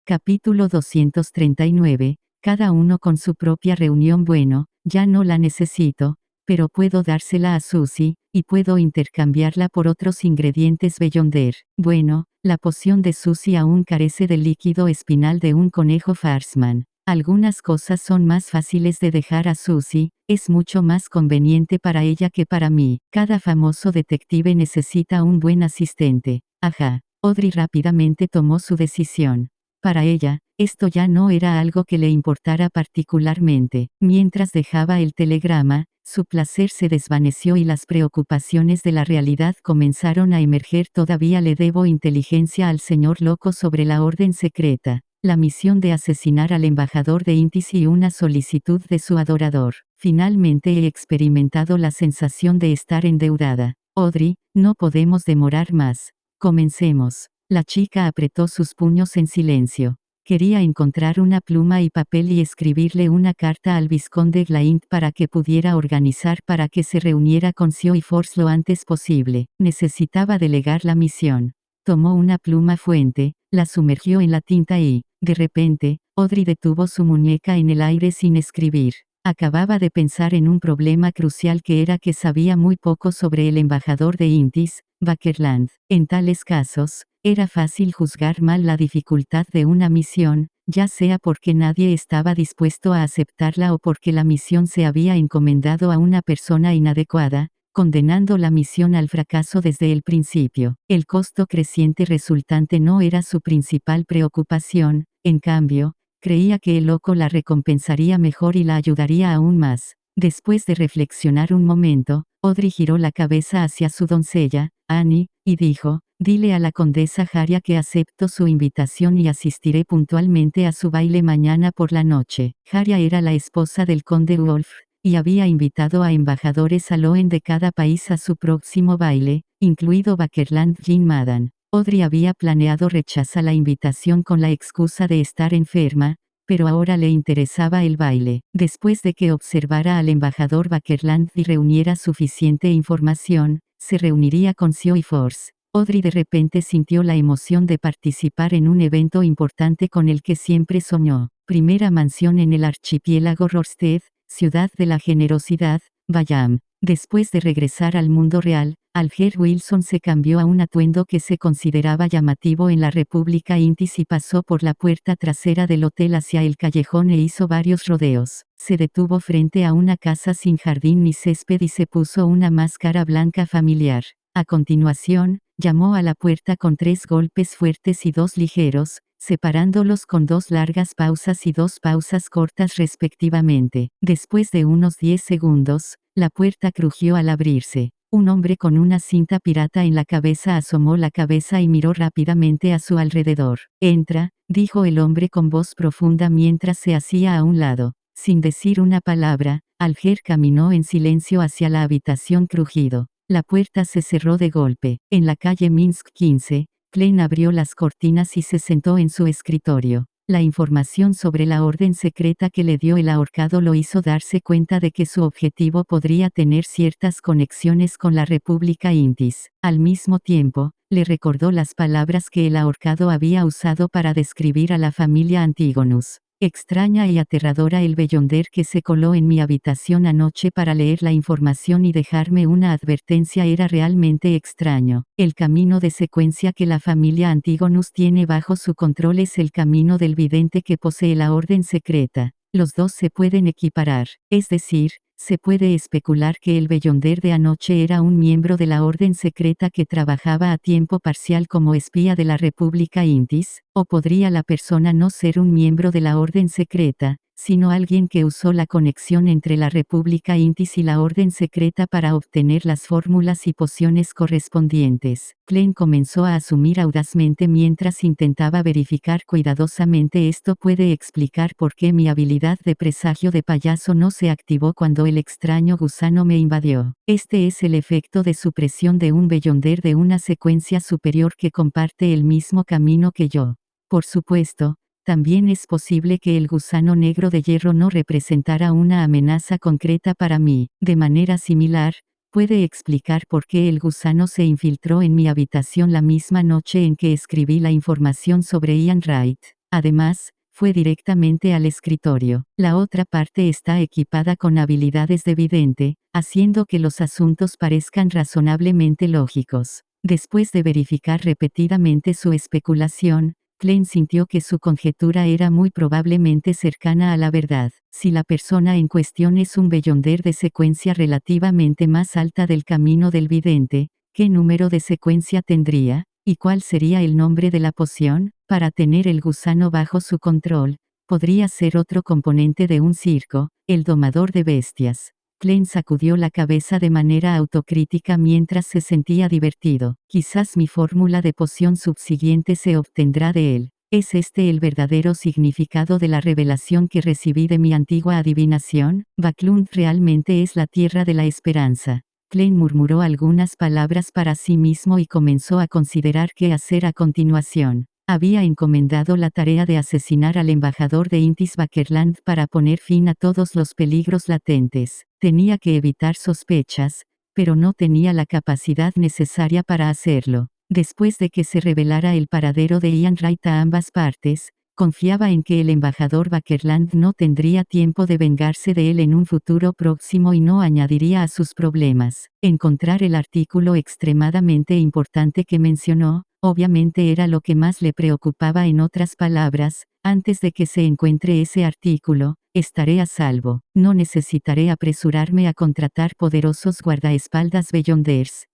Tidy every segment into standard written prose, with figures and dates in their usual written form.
Capítulo 239, cada uno con su propia reunión. Bueno, ya no la necesito, pero puedo dársela a Susie, y puedo intercambiarla por otros ingredientes Beyonder. Bueno, la poción de Susie aún carece del líquido espinal de un conejo Farsman. Algunas cosas son más fáciles de dejar a Susie, es mucho más conveniente para ella que para mí. Cada famoso detective necesita un buen asistente. Ajá. Audrey rápidamente tomó su decisión. Para ella, esto ya no era algo que le importara particularmente. Mientras dejaba el telegrama, su placer se desvaneció y las preocupaciones de la realidad comenzaron a emerger. Todavía le debo inteligencia al señor loco sobre la orden secreta, la misión de asesinar al embajador de Intis y una solicitud de su adorador. Finalmente he experimentado la sensación de estar endeudada. Audrey, no podemos demorar más. Comencemos. La chica apretó sus puños en silencio. Quería encontrar una pluma y papel y escribirle una carta al vizconde Glaint para que pudiera organizar para que se reuniera con Sioy Force lo antes posible. Necesitaba delegar la misión. Tomó una pluma fuente, la sumergió en la tinta y, de repente, Audrey detuvo su muñeca en el aire sin escribir. Acababa de pensar en un problema crucial que era que sabía muy poco sobre el embajador de Intis, Bakerland. En tales casos, era fácil juzgar mal la dificultad de una misión, ya sea porque nadie estaba dispuesto a aceptarla o porque la misión se había encomendado a una persona inadecuada, condenando la misión al fracaso desde el principio. El costo creciente resultante no era su principal preocupación, en cambio, creía que el loco la recompensaría mejor y la ayudaría aún más. Después de reflexionar un momento, Audrey giró la cabeza hacia su doncella, Annie, y dijo, dile a la condesa Haria que acepto su invitación y asistiré puntualmente a su baile mañana por la noche. Haria era la esposa del conde Wolf, y había invitado a embajadores aloen de cada país a su próximo baile, incluido Bakerland Jean Madden. Audrey había planeado rechazar la invitación con la excusa de estar enferma, pero ahora le interesaba el baile. Después de que observara al embajador Bakerland y reuniera suficiente información, se reuniría con Sioy Force. Audrey de repente sintió la emoción de participar en un evento importante con el que siempre soñó. Primera mansión en el archipiélago Rorstead, ciudad de la generosidad, Bayam. Después de regresar al mundo real, Alger Wilson se cambió a un atuendo que se consideraba llamativo en la República Intis y pasó por la puerta trasera del hotel hacia el callejón e hizo varios rodeos. Se detuvo frente a una casa sin jardín ni césped y se puso una máscara blanca familiar. A continuación, llamó a la puerta con 3 golpes fuertes y 2 ligeros, separándolos con 2 largas pausas y 2 pausas cortas respectivamente. Después de unos 10 segundos, la puerta crujió al abrirse. Un hombre con una cinta pirata en la cabeza asomó la cabeza y miró rápidamente a su alrededor. Entra, dijo el hombre con voz profunda mientras se hacía a un lado. Sin decir una palabra, Alger caminó en silencio hacia la habitación crujido. La puerta se cerró de golpe. En la calle Minsk 15, Klein abrió las cortinas y se sentó en su escritorio. La información sobre la orden secreta que le dio el ahorcado lo hizo darse cuenta de que su objetivo podría tener ciertas conexiones con la República Intis. Al mismo tiempo, le recordó las palabras que el ahorcado había usado para describir a la familia Antigonus. Extraña y aterradora el Beyonder que se coló en mi habitación anoche para leer la información y dejarme una advertencia era realmente extraño. El camino de secuencia que la familia Antigonus tiene bajo su control es el camino del vidente que posee la orden secreta. Los dos se pueden equiparar, es decir, se puede especular que el Beyonder de anoche era un miembro de la orden secreta que trabajaba a tiempo parcial como espía de la República Intis, o podría la persona no ser un miembro de la orden secreta, sino alguien que usó la conexión entre la República Intis y la orden secreta para obtener las fórmulas y pociones correspondientes. Klein comenzó a asumir audazmente mientras intentaba verificar cuidadosamente. Esto puede explicar por qué mi habilidad de presagio de payaso no se activó cuando el extraño gusano me invadió. Este es el efecto de supresión de un Beyonder de una secuencia superior que comparte el mismo camino que yo. Por supuesto, también es posible que el gusano negro de hierro no representara una amenaza concreta para mí. De manera similar, puede explicar por qué el gusano se infiltró en mi habitación la misma noche en que escribí la información sobre Ian Wright. Además, fue directamente al escritorio. La otra parte está equipada con habilidades de vidente, haciendo que los asuntos parezcan razonablemente lógicos. Después de verificar repetidamente su especulación, Klein sintió que su conjetura era muy probablemente cercana a la verdad. Si la persona en cuestión es un Beyonder de secuencia relativamente más alta del camino del vidente, ¿qué número de secuencia tendría? ¿Y cuál sería el nombre de la poción? Para tener el gusano bajo su control, podría ser otro componente de un circo, el domador de bestias. Klein sacudió la cabeza de manera autocrítica mientras se sentía divertido. Quizás mi fórmula de poción subsiguiente se obtendrá de él. ¿Es este el verdadero significado de la revelación que recibí de mi antigua adivinación? Backlund realmente es la tierra de la esperanza. Klein murmuró algunas palabras para sí mismo y comenzó a considerar qué hacer a continuación. Había encomendado la tarea de asesinar al embajador de Intis Bakerland para poner fin a todos los peligros latentes. Tenía que evitar sospechas, pero no tenía la capacidad necesaria para hacerlo. Después de que se revelara el paradero de Ian Wright a ambas partes, confiaba en que el embajador Bakerland no tendría tiempo de vengarse de él en un futuro próximo y no añadiría a sus problemas. Encontrar el artículo extremadamente importante que mencionó, obviamente era lo que más le preocupaba. En otras palabras, antes de que se encuentre ese artículo, estaré a salvo. No necesitaré apresurarme a contratar poderosos guardaespaldas Beyonders.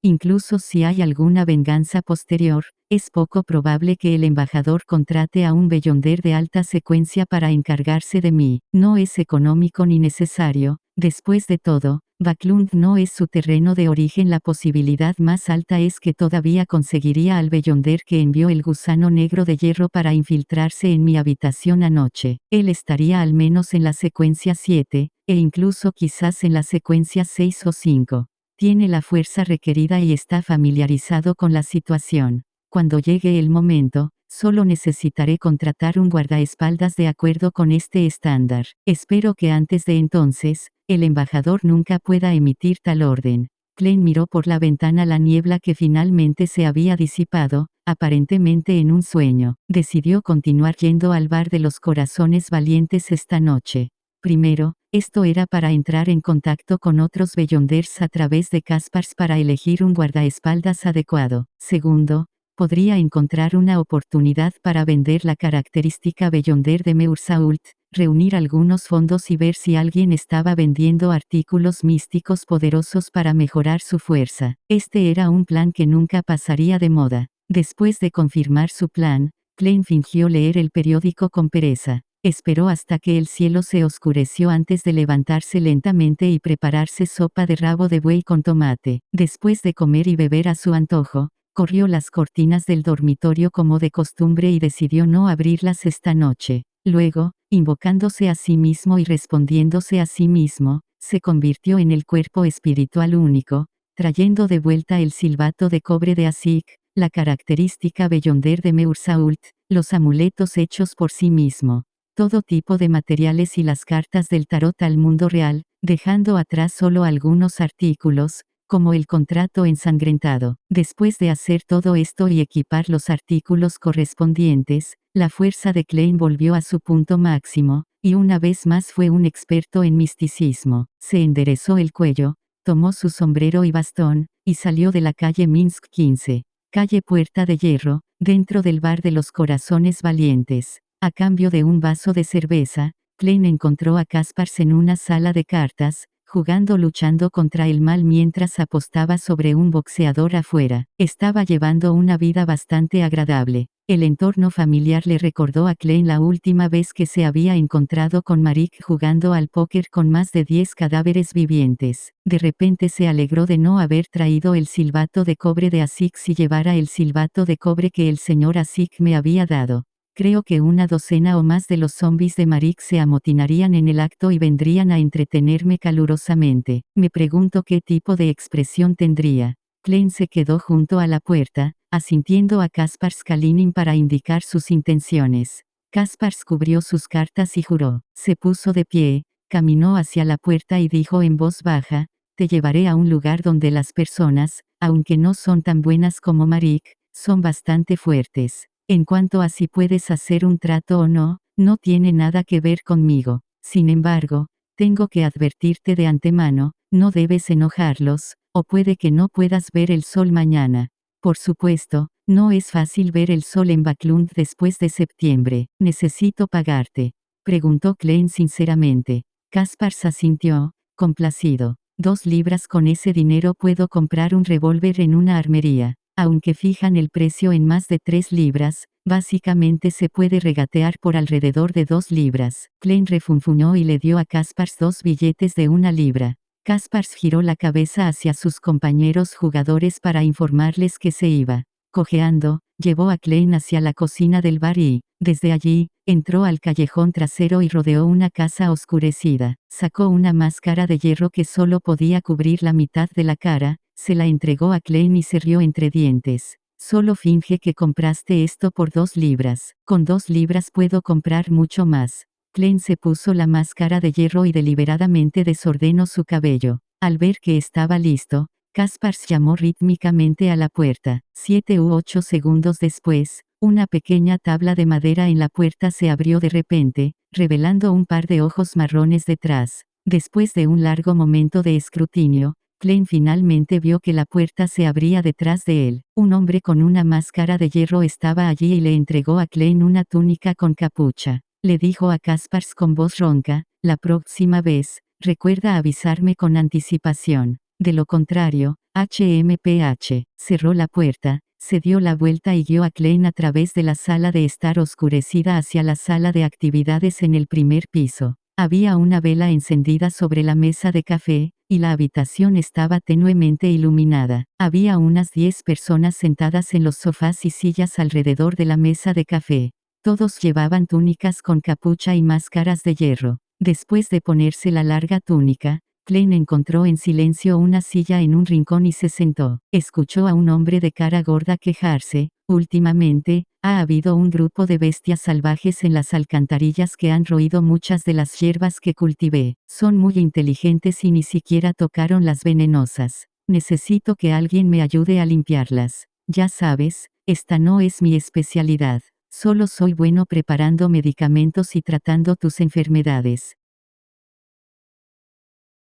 Incluso si hay alguna venganza posterior, es poco probable que el embajador contrate a un Beyonder de alta secuencia para encargarse de mí. No es económico ni necesario. Después de todo, Backlund no es su terreno de origen. La posibilidad más alta es que todavía conseguiría al Beyonder que envió el gusano negro de hierro para infiltrarse en mi habitación anoche. Él estaría al menos en la secuencia 7, e incluso quizás en la secuencia 6 o 5. Tiene la fuerza requerida y está familiarizado con la situación. Cuando llegue el momento, solo necesitaré contratar un guardaespaldas de acuerdo con este estándar. Espero que antes de entonces, el embajador nunca pueda emitir tal orden. Klein miró por la ventana la niebla que finalmente se había disipado, aparentemente en un sueño. Decidió continuar yendo al bar de los corazones valientes esta noche. Primero, esto era para entrar en contacto con otros Beyonders a través de Caspars para elegir un guardaespaldas adecuado. Segundo, podría encontrar una oportunidad para vender la característica Beyonder de Meursault, reunir algunos fondos y ver si alguien estaba vendiendo artículos místicos poderosos para mejorar su fuerza. Este era un plan que nunca pasaría de moda. Después de confirmar su plan, Klein fingió leer el periódico con pereza. Esperó hasta que el cielo se oscureció antes de levantarse lentamente y prepararse sopa de rabo de buey con tomate. Después de comer y beber a su antojo, corrió las cortinas del dormitorio como de costumbre y decidió no abrirlas esta noche. Luego, invocándose a sí mismo y respondiéndose a sí mismo, se convirtió en el cuerpo espiritual único, trayendo de vuelta el silbato de cobre de Asik, la característica Beyonder de Meursault, los amuletos hechos por sí mismo, todo tipo de materiales y las cartas del tarot al mundo real, dejando atrás solo algunos artículos, como el contrato ensangrentado. Después de hacer todo esto y equipar los artículos correspondientes, la fuerza de Klein volvió a su punto máximo, y una vez más fue un experto en misticismo. Se enderezó el cuello, tomó su sombrero y bastón, y salió de la calle Minsk 15, calle Puerta de Hierro, dentro del bar de los corazones valientes. A cambio de un vaso de cerveza, Klein encontró a Caspars en una sala de cartas, luchando contra el mal mientras apostaba sobre un boxeador afuera. Estaba llevando una vida bastante agradable. El entorno familiar le recordó a Klein la última vez que se había encontrado con Marik jugando al póker con más de 10 cadáveres vivientes. De repente se alegró de no haber traído el silbato de cobre de Asik si llevara el silbato de cobre que el señor Asik me había dado. Creo que una docena o más de los zombis de Marik se amotinarían en el acto y vendrían a entretenerme calurosamente. Me pregunto qué tipo de expresión tendría. Klein se quedó junto a la puerta, asintiendo a Kaspars Kalinin para indicar sus intenciones. Kaspars cubrió sus cartas y juró. Se puso de pie, caminó hacia la puerta y dijo en voz baja, te llevaré a un lugar donde las personas, aunque no son tan buenas como Marik, son bastante fuertes. En cuanto a si puedes hacer un trato o no, no tiene nada que ver conmigo. Sin embargo, tengo que advertirte de antemano, no debes enojarlos, o puede que no puedas ver el sol mañana. Por supuesto, no es fácil ver el sol en Backlund después de septiembre. ¿Necesito pagarte?, preguntó Klein sinceramente. Kaspars asintió, complacido. 2 libras. Con ese dinero puedo comprar un revólver en una armería. Aunque fijan el precio en más de 3 libras, básicamente se puede regatear por alrededor de 2 libras. Klein refunfuñó y le dio a Kaspars 2 billetes de 1 libra. Kaspars giró la cabeza hacia sus compañeros jugadores para informarles que se iba. Cojeando, llevó a Klein hacia la cocina del bar y, desde allí, entró al callejón trasero y rodeó una casa oscurecida. Sacó una máscara de hierro que solo podía cubrir la mitad de la cara, se la entregó a Klein y se rió entre dientes. Solo finge que compraste esto por 2 libras. Con 2 libras puedo comprar mucho más. Klein se puso la máscara de hierro y deliberadamente desordenó su cabello. Al ver que estaba listo, Kaspars llamó rítmicamente a la puerta. 7 u 8 segundos después, una pequeña tabla de madera en la puerta se abrió de repente, revelando un par de ojos marrones detrás. Después de un largo momento de escrutinio, Klein finalmente vio que la puerta se abría detrás de él. Un hombre con una máscara de hierro estaba allí y le entregó a Klein una túnica con capucha. Le dijo a Kaspars con voz ronca, la próxima vez, recuerda avisarme con anticipación. De lo contrario, HMPH, cerró la puerta, se dio la vuelta y guió a Klein a través de la sala de estar oscurecida hacia la sala de actividades en el primer piso. Había una vela encendida sobre la mesa de café, y la habitación estaba tenuemente iluminada. Había unas 10 personas sentadas en los sofás y sillas alrededor de la mesa de café. Todos llevaban túnicas con capucha y máscaras de hierro. Después de ponerse la larga túnica, Klein encontró en silencio una silla en un rincón y se sentó. Escuchó a un hombre de cara gorda quejarse: últimamente, ha habido un grupo de bestias salvajes en las alcantarillas que han roído muchas de las hierbas que cultivé. Son muy inteligentes y ni siquiera tocaron las venenosas. Necesito que alguien me ayude a limpiarlas. Ya sabes, esta no es mi especialidad. Solo soy bueno preparando medicamentos y tratando tus enfermedades.